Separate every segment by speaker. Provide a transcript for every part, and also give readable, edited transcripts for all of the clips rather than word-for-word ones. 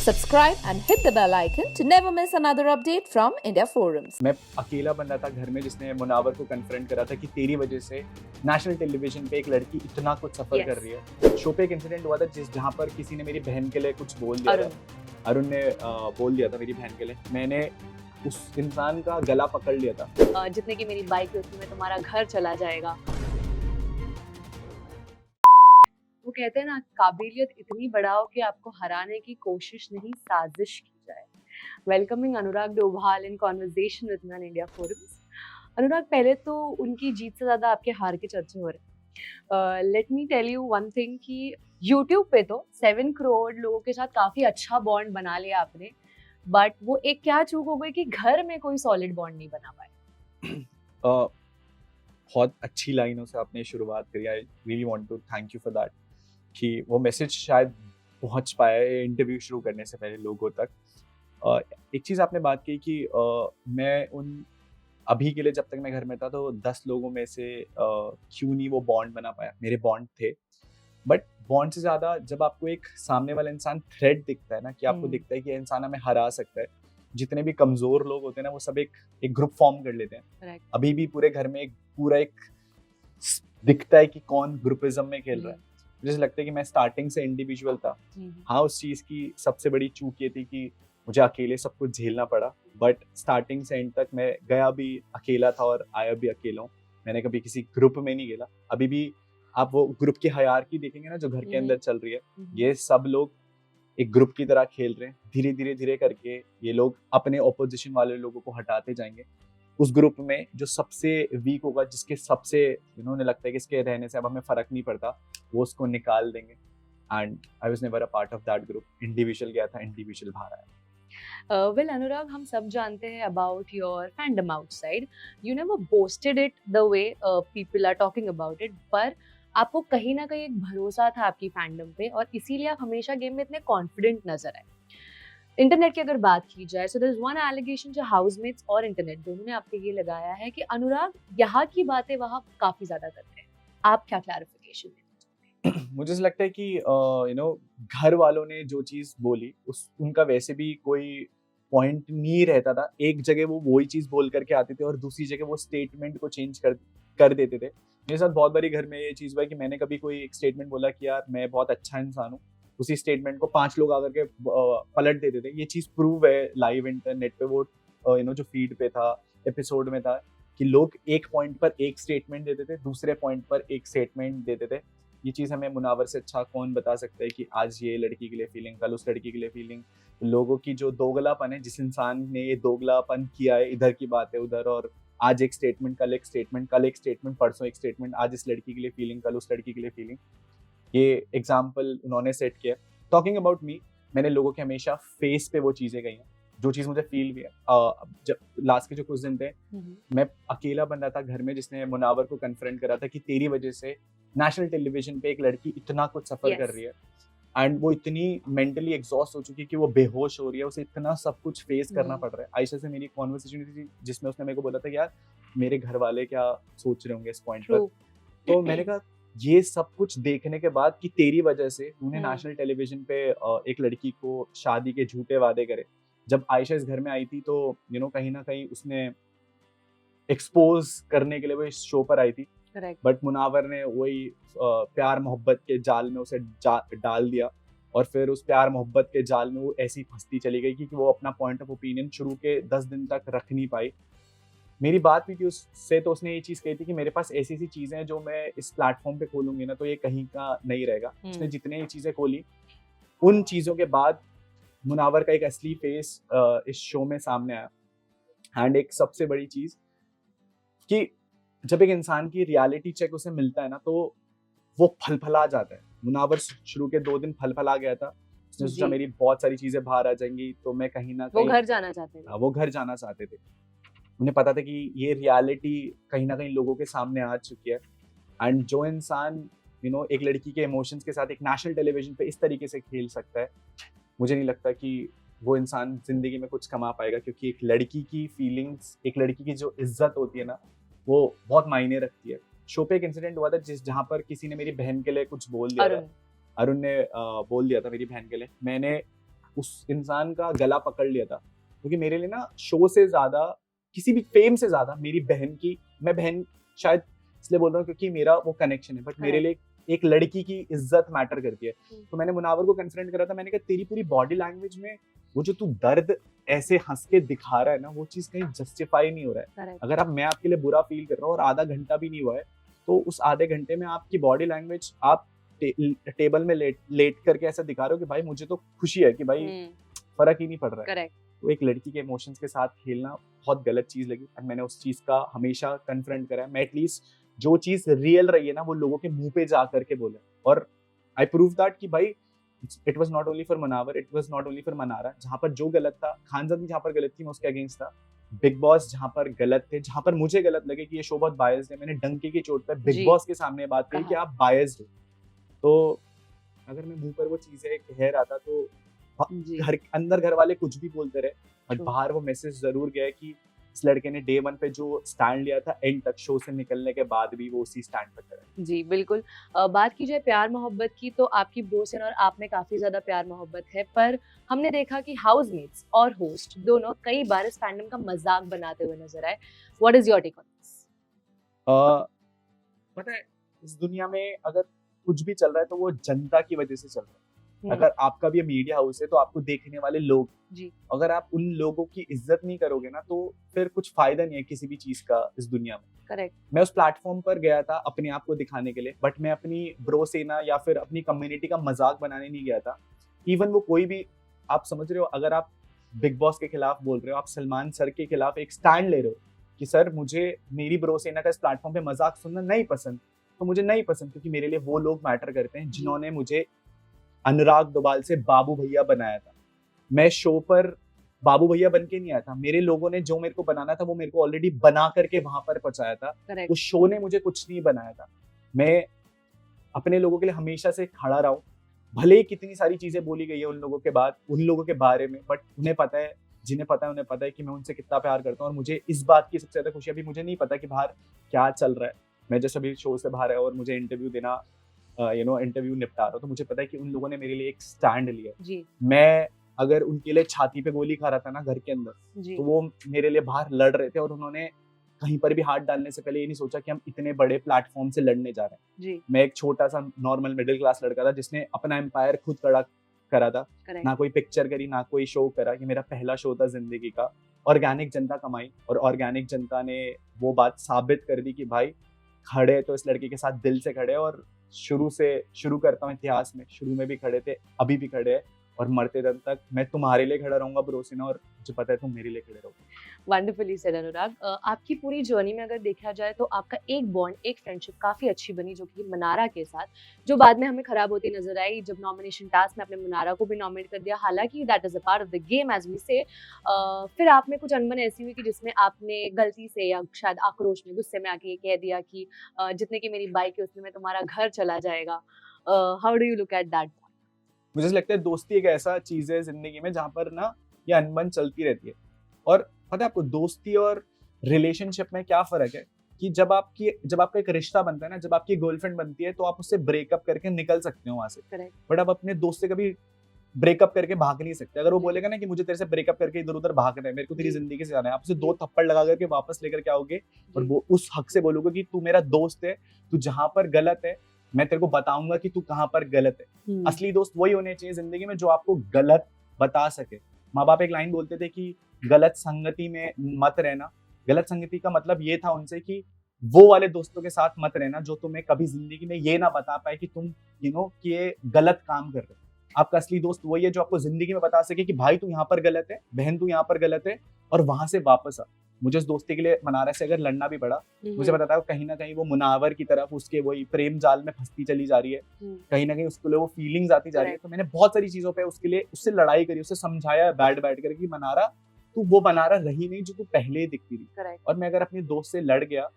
Speaker 1: Subscribe and hit the bell icon to never miss another update from India Forums.
Speaker 2: मैं अकेला बंदा था घर में जिसने मुनावर को कन्फ्रंट करा था कि तेरी वजह से नेशनल टेलीविजन पे एक लड़की इतना कुछ सफर कर रही है। शो पे एक इंसिडेंट हुआ था जहाँ पर किसी ने मेरी बहन के लिए कुछ बोल दिया था। अरुण ने बोल दिया था मेरी बहन के लिए। मैंने उस इंसान का गला पकड़ लिया था।
Speaker 3: जितने की मेरी बाइक है उसमें तुम्हारा घर चला जाएगा। वो कहते हैं ना, काबिलियत इतनी बढ़ाओ कि आपको हराने की कोशिश नहीं साजिश की जाए। Welcoming Anurag Doval in conversation with man India forums. Anurag, पहले तो उनकी जीत से ज्यादा आपके हार के चर्चे हो रहे हैं। Let me tell you one thing कि यूट्यूब पे तो 7 करोड़ लोगों के साथ काफी अच्छा बॉन्ड बना लिया आपने, बट वो एक क्या चूक हो गई कि घर में कोई सॉलिड बॉन्ड नहीं बना पाए।
Speaker 2: बहुत अच्छी लाइनों से आपने शुरुआत करी। I really want to thank you for that कि वो मैसेज शायद पहुंच पाया इंटरव्यू शुरू करने से पहले लोगों तक। एक चीज़ आपने बात की कि मैं उन अभी के लिए जब तक मैं घर में था तो 10 लोगों में से क्यों नहीं वो बॉन्ड बना पाया। मेरे बॉन्ड थे, बट बॉन्ड से ज़्यादा जब आपको एक सामने वाला इंसान थ्रेट दिखता है ना, कि आपको दिखता है कि ये इंसान हमें हरा सकता है। जितने भी कमज़ोर लोग होते हैं ना, वो सब एक ग्रुप फॉर्म कर लेते हैं। अभी भी पूरे घर में एक दिखता है कि कौन ग्रुपिज्म में खेल रहा है। मुझे लगता है कि मैं स्टार्टिंग से इंडिविजुअल था। हाँ, उस चीज़ की सबसे बड़ी चूक ये थी कि मुझे अकेले सब कुछ झेलना पड़ा, बट स्टार्टिंग से एंड तक मैं गया भी अकेला था और आया भी अकेला हूँ। मैंने कभी किसी ग्रुप में नहीं गेला। अभी भी आप वो ग्रुप की हायरार्की देखेंगे ना जो घर के अंदर चल रही है, ये सब लोग एक ग्रुप की तरह खेल रहे हैं। धीरे करके ये लोग अपने ऑपोजिशन वाले लोगों को हटाते जाएंगे। उस ग्रुप में जो सबसे वीक होगा, जिसके सबसे इन्होंने लगता है कि इसके रहने से अब हमें फर्क नहीं पड़ता, वो उसको निकाल देंगे। And I was never a part of that group. Individual गया था, इंडिविजुअल बाहर आया।
Speaker 3: वेल अनुराग, हम सब जानते हैं about your fandom outside. You never boasted it the way people are talking about it, पर आपको कहीं ना कहीं एक भरोसा था आपकी फैंडम पे और इसीलिए आप हमेशा गेम में इतने कॉन्फिडेंट नजर आए। इंटरनेट की अगर बात की जाए, so there is one allegation जो हाउसमेट्स और इंटरनेट दोनों ने आप पे ये लगाया है कि अनुराग यहाँ की बातें वहाँ काफी ज्यादा करते हैं। आप क्या क्लैरिफिकेशन दें?
Speaker 2: मुझे ऐसा लगता है कि घर वालों ने जो चीज़ बोली उनका वैसे भी कोई पॉइंट नहीं रहता था। एक जगह वो वही चीज़ बोल करके आते थे और दूसरी जगह वो स्टेटमेंट को चेंज कर देते थे। मेरे साथ बहुत बारी घर में ये चीज़ हुआ है कि मैंने कभी कोई एक स्टेटमेंट बोला कि यार मैं बहुत अच्छा इंसान हूँ, उसी स्टेटमेंट को 5 लोग आकर के पलट देते थे। ये चीज़ प्रूव है लाइव इंटरनेट पे, वो जो फीड पे था, एपिसोड में था, कि लोग एक पॉइंट पर एक स्टेटमेंट देते थे, दूसरे पॉइंट पर एक स्टेटमेंट देते थे। ये चीज़ हमें मुनावर से अच्छा कौन बता सकता है कि आज ये लड़की के लिए फीलिंग, कल उस लड़की के लिए फीलिंग। लोगों की जो दोगलापन है, जिस इंसान ने ये दोगलापन किया है, इधर की बात है उधर, और आज एक स्टेटमेंट, कल एक स्टेटमेंट, कल एक स्टेटमेंट, परसों एक स्टेटमेंट, आज इस लड़की के लिए फीलिंग, कल उस लड़की के लिए फीलिंग। ये एग्जाम्पल उन्होंने सेट किया। टॉकिंग अबाउट मी, मैंने लोगों के हमेशा फेस पे वो चीज़ें कही हैं जो चीज़ मुझे फील भी है। जब लास्ट के जो कुछ दिन थे, मैं अकेला बंदा था घर में जिसने मुनावर को कन्फ्रंट करा था कि तेरी वजह से नेशनल टेलीविजन पे एक लड़की इतना कुछ सफर कर रही है, एंड वो इतनी मेंटली एग्जॉस्ट हो चुकी है कि वो बेहोश हो रही है, उसे इतना सब कुछ फेस करना पड़ रहा है। आयशा से मेरी कॉन्वर्सेशन थी जिसमें उसने मेरे को बोला था कि यार मेरे घर वाले क्या सोच रहे होंगे इस पॉइंट पर। तो मैंने कहा ये सब कुछ देखने के बाद कि तेरी वजह से तूने नेशनल टेलीविजन पे एक लड़की को शादी के झूठे वादे करे। जब आयशा इस घर में आई थी तो कहीं ना कहीं उसने एक्सपोज करने के लिए वो इस शो पर आई थी, बट मुनावर ने वही प्यार मोहब्बत के जाल में उसे डाल दिया, और फिर उस प्यार मोहब्बत के जाल में वो ऐसी फंसती चली गई कि वो अपना पॉइंट ऑफ ओपिनियन शुरू के 10 दिन तक रख नहीं पाई। मेरी बात हुई थी उससे, तो उसने ये चीज़ कही थी कि मेरे पास ऐसी ऐसी चीज़ें हैं जो मैं इस प्लेटफॉर्म पे खोलूंगी ना तो ये कहीं का नहीं रहेगा। उसने जितने ये चीज़ें खोली, उन चीज़ों के बाद मुनावर का एक असली फेस इस शो में सामने आया। एंड एक सबसे बड़ी चीज़ कि जब एक इंसान की रियलिटी चेक उसे मिलता है ना, तो वो फलफला जाता है। मुनावर शुरू के 2 दिन फलफला गया था। उसने सोचा मेरी बहुत सारी चीज़ें बाहर आ जाएंगी, तो मैं कहीं ना कहीं
Speaker 3: वो घर जाना चाहते थे।
Speaker 2: वो घर जाना चाहते थे। उन्हें पता था कि ये रियलिटी कहीं ना कहीं लोगों के सामने आ चुकी है। एंड जो इंसान एक लड़की के इमोशंस के साथ एक नेशनल टेलीविजन पे इस तरीके से खेल सकता है, मुझे नहीं लगता कि वो इंसान जिंदगी में कुछ कमा पाएगा, क्योंकि एक लड़की की फीलिंग्स, एक लड़की की जो इज्जत होती है ना, वो बहुत मायने रखती है। शो पे एक इंसिडेंट हुआ था जहाँ पर किसी ने मेरी बहन के लिए कुछ बोल दिया था। अरुण ने बोल दिया था मेरी बहन के लिए। मैंने उस इंसान का गला पकड़ लिया था, क्योंकि मेरे लिए ना शो से ज्यादा, किसी भी फेम से ज्यादा मेरी बहन की, मैं बहन शायद इसलिए बोल रहा हूँ क्योंकि मेरा वो कनेक्शन है, बट मेरे लिए एक लड़की की इज्जत मैटर करती है। तो मैंने मुनावर को कन्फ्रंट करा था, मैंने कहा तेरी पूरी बॉडी लैंग्वेज में वो जो तू दर्द ऐसे हंस के दिखा रहा है ना, वो चीज कहीं जस्टिफाई नहीं हो रहा है। अगर आप, मैं आपके लिए बुरा फील कर रहा हूँ और आधा घंटा भी नहीं हुआ है, तो उस आधे घंटे में आपकी बॉडी लैंग्वेज, आप टेबल में लेट करके ऐसा दिखा रहे हो कि भाई मुझे तो खुशी है कि भाई फर्क ही नहीं पड़ रहा है। तो एक लड़की के इमोशंस के साथ खेलना बहुत गलत चीज लगी, और मैंने उस चीज का हमेशा कन्फ्रंट करा है। मैं एटलीस्ट जो चीज रियल रही है ना, वो लोगों के मुंह पे जा करके बोला, और आई प्रूव दैट कि भाई it was not only for Manawar, it was not only for Mannara. जहां पर जो गलत था, खानजादी जहां पर गलत थी, मैं उसके अगेंस्ट था। बिग बॉस जहां पर गलत थे, जहां पर मुझे गलत लगे कि ये शो बहुत बायस्ड है, मैंने डंके की चोट पर बिग बॉस के सामने बात कही कि आप बायस्ड हो। तो अगर मैं मुंह पर वो चीजें कह रहा था, तो घर वाले कुछ भी बोलते रहे, बट बाहर वो मैसेज जरूर गया कि इस लड़के ने डे 1 पे जो स्टैंड लिया था, एंड तक शो से निकलने के बाद भी वो उसी स्टैंड पर खड़ा है।
Speaker 3: जी बिल्कुल। बात की जाए प्यार मोहब्बत की, तो आपकी ब्रोसन और आप में काफी ज्यादा प्यार मोहब्बत है, पर हमने देखा कि हाउसमेट्स और होस्ट दोनों कई बार इस फैंडम का मजाक बनाते हुए नजर आए। What is your take on this?
Speaker 2: पता है, इस दुनिया में अगर कुछ भी चल रहा है तो वो जनता की वजह से चल रहा है। अगर आपका भी मीडिया हाउस है तो आपको देखने वाले लोग
Speaker 3: जी,
Speaker 2: अगर आप उन लोगों की इज्जत नहीं करोगे ना, तो फिर कुछ फायदा नहीं है किसी भी चीज का इस दुनिया में।
Speaker 3: करेक्ट।
Speaker 2: मैं उस प्लेटफॉर्म पर गया था अपने आप को दिखाने के लिए, बट मैं अपनी ब्रो सेना या फिर अपनी कम्युनिटी का मजाक बनाने नहीं गया था। इवन वो कोई भी, आप समझ रहे हो, अगर आप बिग बॉस के खिलाफ बोल रहे हो, आप सलमान सर के खिलाफ एक स्टैंड ले रहे हो कि सर मुझे मेरी ब्रो सेना का इस प्लेटफॉर्म पे मजाक सुनना नहीं पसंद, तो मुझे नहीं पसंद, क्योंकि मेरे लिए वो लोग मैटर करते हैं जिन्होंने मुझे अनुराग डोभाल से बाबू भैया बनाया था। मैं शो पर बाबू भैया बन के नहीं आया था, मेरे लोगों ने जो मेरे को बनाना था वो मेरे को ऑलरेडी बना करके वहां पर पहुंचाया था। उस शो ने मुझे कुछ नहीं बनाया था। मैं अपने लोगों के लिए हमेशा से खड़ा रहा हूं, भले ही कितनी सारी चीजें बोली गई है उन लोगों के बाद, उन लोगों के बारे में, बट उन्हें पता है, जिन्हें पता है उन्हें पता है कि मैं उनसे कितना प्यार करता हूँ। और मुझे इस बात की सबसे ज्यादा खुशी, अभी मुझे नहीं पता कि बाहर क्या चल रहा है, मैं जैसे अभी शो से बाहर है और मुझे इंटरव्यू देना, इंटरव्यू निपटा रहा हूँ, तो मुझे पता है कि उन लोगों ने मेरे लिए एक स्टैंड लिया जी। मैं अगर उनके लिए छाती पे गोली खा रहा था ना घर के अंदर, तो वो मेरे लिए बाहर लड़ रहे थे, और उन्होंने कहीं पर भी हाथ डालने से पहले ये नहीं सोचा कि हम इतने बड़े प्लेटफॉर्म से लड़ने जा रहे हैं जी। मैं एक छोटा सा नॉर्मल मिडिल क्लास लड़का था जिसने अपना एम्पायर खुद खड़ा करा था, ना कोई पिक्चर करी, ना कोई शो करा। ये मेरा पहला शो था जिंदगी का। ऑर्गेनिक जनता कमाई, और ऑर्गेनिक जनता ने वो बात साबित कर दी कि भाई खड़े तो इस लड़के के साथ दिल से खड़े, और शुरू करता हूँ इतिहास में, शुरू में भी खड़े थे, अभी भी खड़े हैं, और मरते दम तक मैं तुम्हारे लिए खड़ा रहूंगा ब्रोसिना, और मुझे पता है तुम मेरे लिए खड़े रहोगे।
Speaker 3: वंडरफुली सेड अनुराग। आपकी पूरी जर्नी में अगर देखा जाए तो आपका एक बॉन्ड, एक फ्रेंडशिप काफी अच्छी बनी, जो कि मनारा के साथ, जो बाद में हमें खराब होती नजर आई जब नॉमिनेशन टास्क में आपने मनारा को भी नॉमिनेट कर दिया। हालांकि that is a part of the game as we say. फिर आप में कुछ अनबन ऐसी हुई कि जिसमें आपने गलती से या शायद आक्रोश में, गुस्से में आके ये कह दिया कि जितने की मेरी बाइक है उसमें मैं तुम्हारा घर चला जाएगा। How do you look at that?
Speaker 2: मुझे लगता है दोस्ती एक ऐसा चीज है जिंदगी में जहां पर ना ये अनबन चलती रहती है। और पता है आपको दोस्ती और रिलेशनशिप में क्या फर्क है, कि जब आपका एक रिश्ता बनता है ना, जब आपकी गर्लफ्रेंड बनती है, तो आप उससे ब्रेकअप करके निकल सकते हो वहां से, बट आप अपने दोस्त से कभी ब्रेकअप करके भाग नहीं सकते। अगर वो बोलेगा ना कि मुझे तेरे से ब्रेकअप करके इधर उधर भागना है, मेरे को तेरी जिंदगी से जाना है, आप उसे 2 थप्पड़ लगा करके वापस लेकर के आओगे, और वो उस हक से बोलोगे कि तू मेरा दोस्त है, तू जहां पर गलत है मैं तेरे को बताऊंगा कि तू कहां पर गलत है। असली दोस्त वही होने चाहिए जिंदगी में जो आपको गलत बता सके। माँ बाप एक लाइन बोलते थे कि गलत संगति में मत रहना। गलत संगति का मतलब ये था उनसे कि वो वाले दोस्तों के साथ मत रहना जो तुम्हें कभी जिंदगी में ये ना बता पाए कि तुम कि ये गलत काम कर रहे हो। आपका असली दोस्त वही है जो आपको जिंदगी में बता सके कि भाई तू यहाँ पर गलत है, बहन तू यहाँ पर गलत है, और वहां से वापस आ। मुझे उस दोस्ती के लिए मनारा से अगर लड़ना भी पड़ा, मुझे पता था कहीं ना कहीं वो मुनावर की तरफ उसके वही प्रेम जाल में फंसती चली जा रही है, कहीं ना कहीं उसके लिए वो फीलिंग्स आती जा रही है। तो मैंने बहुत सारी चीजों पे उसके लिए उससे लड़ाई करी, उससे समझाया बैठ कर कि मनारा तू वो मनारा रही नहीं जो तू पहले दिखती थी। और मैं अगर अपने दोस्त से लड़ गया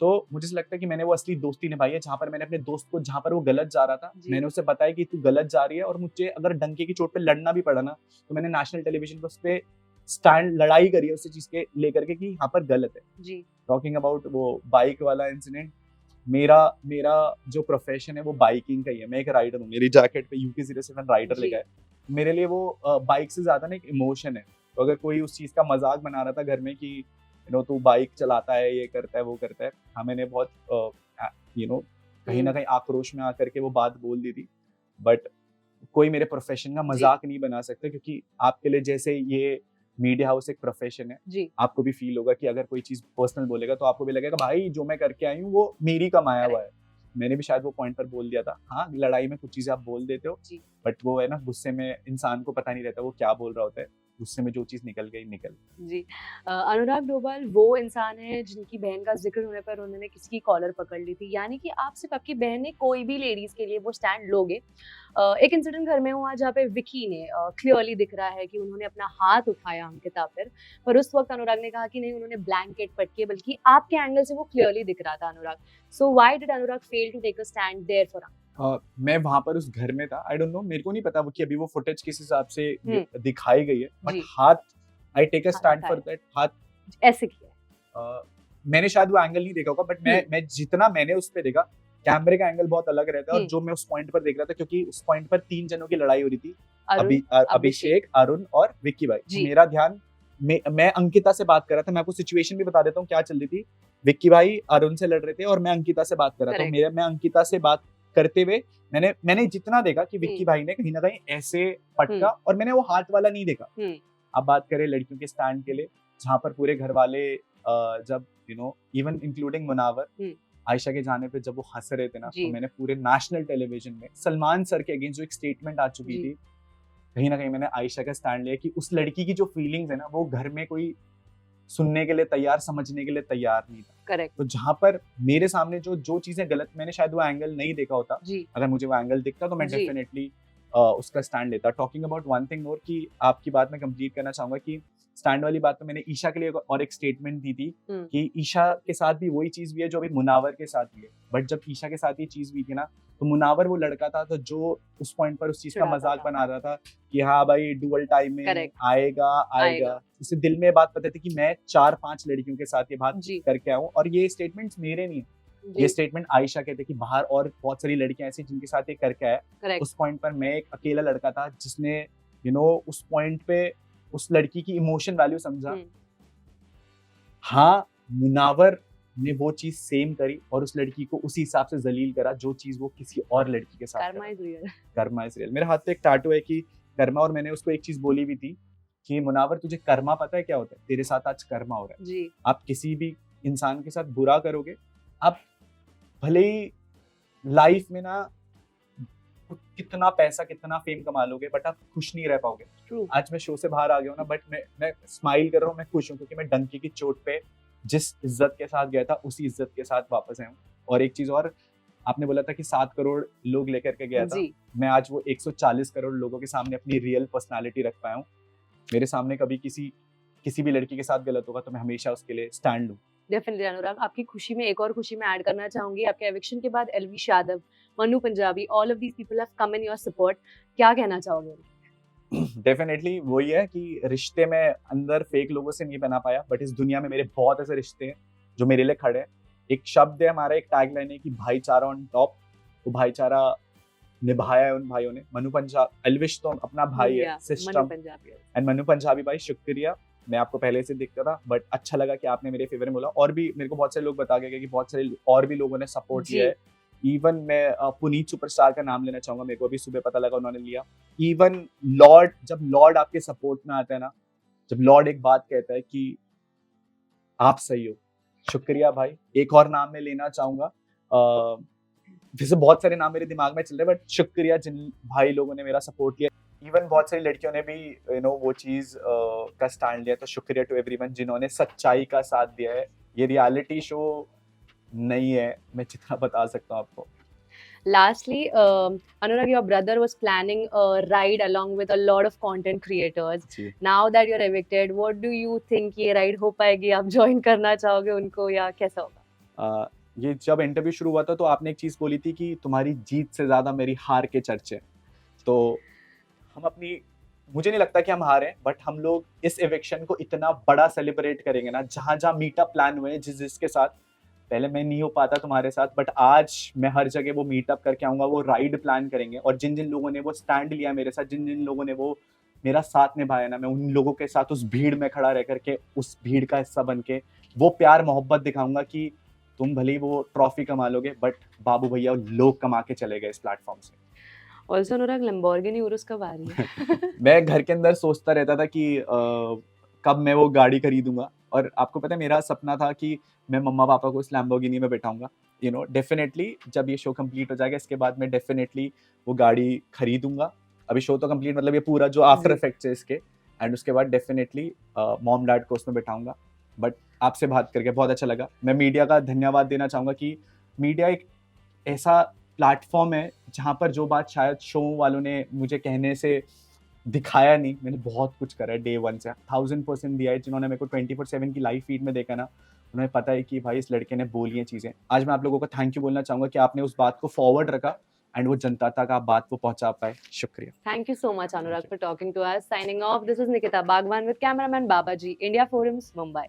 Speaker 2: तो मुझे लगता है कि मैंने वो असली दोस्ती निभाई है, जहां पर मैंने अपने दोस्त को, जहां पर वो गलत जा रहा था, मैंने उसे बताया कि तू गलत जा रही है, और मुझे अगर डंके की चोट पे लड़ना भी पड़ा ना, तो मैंने नेशनल टेलीविजन पर उस पे स्टैंड लड़ाई करी है उस चीज के लेकर के कि यहाँ पर गलत है जी। टॉकिंग अबाउट वो बाइक वाला इंसिडेंट, मेरा मेरा जो प्रोफेशन है वो बाइकिंग का ही है। मैं एक राइडर हूँ, मेरी जैकेट पे UP07 राइडर
Speaker 3: जी।
Speaker 2: लिखा है। मेरे लिए वो बाइक से ज्यादा ना एक इमोशन है। तो अगर कोई उस चीज का मजाक बना रहा था घर में कि तू बाइक चलाता है, ये करता है, वो करता है, हाँ मैंने बहुत कहीं ना कहीं आक्रोश में आकर के वो बात बोल दी थी। बट कोई मेरे प्रोफेशन का मजाक नहीं बना सकता, क्योंकि आपके लिए जैसे ये मीडिया हाउस एक प्रोफेशन है,
Speaker 3: जी,
Speaker 2: आपको भी फील होगा कि अगर कोई चीज पर्सनल बोलेगा तो आपको भी लगेगा भाई जो मैं करके आई हूँ वो मेरी कमाया हुआ है। मैंने भी शायद वो पॉइंट पर बोल दिया था। हाँ, लड़ाई में कुछ चीजें आप बोल देते हो,
Speaker 3: जी।
Speaker 2: बट वो है ना, गुस्से में इंसान को पता नहीं रहता वो क्या बोल रहा होता है। गुस्से में जो चीज निकल गई निकल।
Speaker 3: जी। अनुराग डोभाल वो इंसान है जिनकी बहन का ज़िक्र होने पर उन्होंने किसी की कॉलर पकड़ ली थी। यानी कि आप सिर्फ़ आपकी बहन नहीं, कोई भी लेडीज़ के लिए वो स्टैंड लोगे। एक इंसिडेंट घर में हुआ जहाँ पे विक्की ने क्लियरली दिख रहा है कि उन्होंने अपना हाथ उठाया अंकिता पर उस वक़्त अनुराग ने कहा कि नहीं, उन्होंने ब्लैंकेट पटके, बल्कि आपके एंगल से वो क्लियरली दिख रहा था Anurag. So why did Anurag fail to take a stand there for
Speaker 2: मैं वहां पर उस घर में था। आई डोंट नो, मेरे को नहीं पता वो कि अभी वो फुटेज किस हिसाब से दिखाई गई है, बट
Speaker 3: जी।
Speaker 2: हाथ, आई टेक अ
Speaker 3: हाथ
Speaker 2: स्टैंड फॉर
Speaker 3: उठाया।
Speaker 2: दैट हाथ।
Speaker 3: ऐसे किया है।
Speaker 2: मैंने शायद वो एंगल नहीं देखा होगा, बट मैं जितना मैंने उस पे देखा, कैमरे का एंगल बहुत अलग रहता है। और जो मैं उस पॉइंट पर देख रहा था, क्योंकि उस पॉइंट पर 3 जनों की लड़ाई हो रही थी, अभिषेक, अरुण और विक्की भाई।
Speaker 3: जी।
Speaker 2: मेरा ध्यान, मैं अंकिता से बात कर रहा था। मैं आपको सिचुएशन भी बता देता हूँ क्या चल रही थी। विक्की भाई अरुण से लड़ रहे थे और मैं अंकिता से बात कर रहा था।
Speaker 3: Correct.
Speaker 2: मैं अंकिता से बात करते हुए मैंने जितना देखा कि विक्की भाई ने कहीं ना कहीं ऐसे पटका, और मैंने वो हाथ वाला नहीं देखा। अब बात करें लड़कियों के स्टैंड के लिए, जहाँ पर पूरे घर वाले जब इवन इंक्लूडिंग मुनावर, आयशा के जाने पे जब वो हंस रहे थे ना, तो मैंने पूरे नेशनल टेलीविजन में सलमान सर के अगेंस्ट जो एक स्टेटमेंट आ चुकी थी, कहीं ना कहीं मैंने आयशा का स्टैंड लिया कि उस लड़की की जो फीलिंग्स है ना, वो घर में कोई सुनने के लिए तैयार, समझने के लिए तैयार नहीं था।
Speaker 3: करेक्ट।
Speaker 2: तो जहां पर मेरे सामने जो चीजें गलत, मैंने शायद वो एंगल नहीं देखा होता। अगर मुझे वो एंगल दिखता तो मैं डेफिनेटली उसका स्टैंड लेता। Talking about one thing more, कि आपकी बात मैं कंप्लीट करना चाहूंगा कि स्टैंड वाली बात तो मैंने ईशा के लिए और एक स्टेटमेंट दी थी कि ईशा के साथ भी वही चीज हुई है जो अभी मुनावर के साथ हुई है। बट जब ईशा के साथ ये चीज हुई थी ना, तो मुनावर वो लड़का था तो जो उस पॉइंट पर उस चीज का मजाक बना रहा था कि हाँ भाई डुअल टाइम में आएगा। उसे दिल में बात पता थी कि मैं 4-5 लड़कियों के साथ ये बात करके आऊं। और ये स्टेटमेंट्स मेरे नहीं, ये स्टेटमेंट आयशा के थे कि बाहर और बहुत सारी लड़कियां ऐसी जिनके साथ ये करके आया। उस पॉइंट पर मैं एक अकेला लड़का था जिसने उस पॉइंट पे उस लड़की की इमोशन वैल्यू समझा। हाँ, मुनावर ने वो चीज सेम करी और उस लड़की को उसी हिसाब से जलील करा जो चीज वो किसी और लड़की के साथ कर्मा इज रियल। मेरे हाथ पे एक टैटू है कि कर्मा, और मैंने उसको एक चीज बोली भी थी कि मुनावर तुझे कर्मा पता है क्या होता है? तेरे साथ आज कर्मा हो रहा है जी। आप किसी भी इंसान के साथ बुरा करोगे, आप भले ही लाइफ में ना कितना पैसा, कितना फेम कमा लोगे, बट आप खुश नहीं रह पाओगे। True. आज मैं शो से बाहर आ गया हूँ ना, बट मैं स्माइल कर रहा हूँ, मैं खुश हूँ, क्योंकि मैं डंकी की चोट पे जिस इज्जत के साथ गया था उसी इज्जत के साथ वापस आया हूँ। और एक चीज और, आपने बोला था कि 7 करोड़ लोग लेकर के गया था, मैं आज वो 140 करोड़ लोगों के सामने अपनी रियल पर्सनालिटी रख पाया हूँ। मेरे सामने कभी किसी भी लड़की के साथ गलत होगा तो मैं हमेशा उसके लिए स्टैंड लूँ।
Speaker 3: डेफिनेटली अनुराग, आपकी खुशी में एक और खुशी में ऐड करना चाहूंगी। आपके एविक्शन के बाद Elvish Yadav, Manu Punjabi, all of these people have come in your support. क्या कहना चाहोगे?
Speaker 2: डेफिनेटली वही है कि रिश्ते में अंदर फेक लोगों से नहीं बना पाया, बट इस दुनिया में मेरे बहुत ऐसे रिश्ते हैं जो मेरे लिए खड़े हैं। एक शब्द है हमारा, एक टैगलाइन है कि भाईचारा ऑन टॉप। वो भाईचारा निभाया है उन भाइयों ने। मनु पंजाबी, एलविश तो अपना भाई है, सिस्टम, एंड मनु पंजाबी भाई शुक्रिया। मैं आपको पहले से देखता था, बट अच्छा लगा कि आपने मेरे फेवर में बोला। और भी मेरे को बहुत सारे लोग बता गए कि बहुत सारे और भी लोगों ने सपोर्ट किया है। इवन मैं पुनीत सुपरस्टार का नाम लेना चाहूंगा, मेरे को अभी सुबह पता लगा उन्होंने लिया। इवन लॉर्ड, जब लॉर्ड आपके सपोर्ट में आता है ना, जब लॉर्ड एक बात कहता है कि आप सही हो, शुक्रिया भाई। एक और नाम मैं लेना चाहूंगा, वैसे बहुत सारे नाम मेरे दिमाग में चल रहे हैं, बट शुक्रिया जिन भाई लोगों ने मेरा सपोर्ट किया। इवन बहुत सारी लड़कियों ने भी वो चीज का स्टैंड लिया, तो शुक्रिया टू एवरीवन जिन्होंने सच्चाई का साथ दिया है। ये रियलिटी शो नहीं है, मैं जितना बता सकता हूँ आपको।
Speaker 3: Lastly, Anurag, your brother was planning a ride along with a lot of content creators. Now that you're evicted, what do you think ये ride हो पाएगी? आप join करना चाहोगे उनको या कैसा होगा?
Speaker 2: ये जब इंटरव्यू शुरू हुआ था तो आपने एक चीज बोली थी कि तुम्हारी जीत से ज्यादा मेरी हार के चर्चे। तो हम मुझे नहीं लगता कि हम हारे हैं, बट हम लोग इस एविक्शन को इतना बड़ा सेलिब्रेट करेंगे ना, जहां मीटअप प्लान हुए हैं जिसके साथ, पहले मैं नहीं हो पाता तुम्हारे साथ, बट आज मैं हर जगह वो मीटअप करके आऊंगा, वो राइड प्लान करेंगे, और जिन जिन लोगों ने वो स्टैंड लिया मेरे साथ, जिन जिन लोगों ने वो मेरा साथ निभाया ना, मैं उन लोगों के साथ उस भीड़ में खड़ा रह करके, उस भीड़ का हिस्सा बन के वो प्यार मोहब्बत दिखाऊंगा कि तुम भले ही वो ट्रॉफी कमा लोगे, बट बाबू भैया लोग कमा के चले गए इस प्लेटफॉर्म से।
Speaker 3: ऑल्सो अनुराग, लैम्बोर्गिनी उरुस कब आ रही है?
Speaker 2: मैं घर के अंदर सोचता रहता था कि कब मैं वो गाड़ी खरीदूंगा, और आपको पता है मेरा सपना था कि मैं मम्मा पापा को इस लैम्बोर्गिनी में बैठाऊंगा। यू नो, डेफिनेटली जब ये शो कंप्लीट हो जाएगा इसके बाद मैं डेफिनेटली वो गाड़ी खरीदूंगा। अभी शो तो कंप्लीट, मतलब ये पूरा जो आफ्टर
Speaker 3: जी।
Speaker 2: इफेक्ट्स है इसके, एंड उसके बाद डेफिनेटली मॉम डैड को उसमें बैठाऊंगा। बट आपसे बात करके बहुत अच्छा लगा। मैं मीडिया का धन्यवाद देना चाहूंगा कि मीडिया एक ऐसा प्लेटफॉर्म है जहाँ पर जो बात शायद शो वालों ने मुझे कहने से दिखाया नहीं, मैंने बहुत कुछ करा है डे वन से, 1000% दिया है। जिन्होंने मेरे को 24/7 की लाइव फीड में देखा ना, उन्हें पता है कि भाई इस लड़के ने बोली हैं चीज़ें। आज मैं आप लोगों को थैंक यू बोलना चाहूँगा कि आपने उस बात को फॉरवर्ड रखा एंड वो जनता तक आप बात को पहुँचा पाए। शुक्रिया।
Speaker 3: Thank you so much, Anurag, for talking to us. Signing off, this is Nikita Bagwan with cameraman Babaji, India Forums, Mumbai.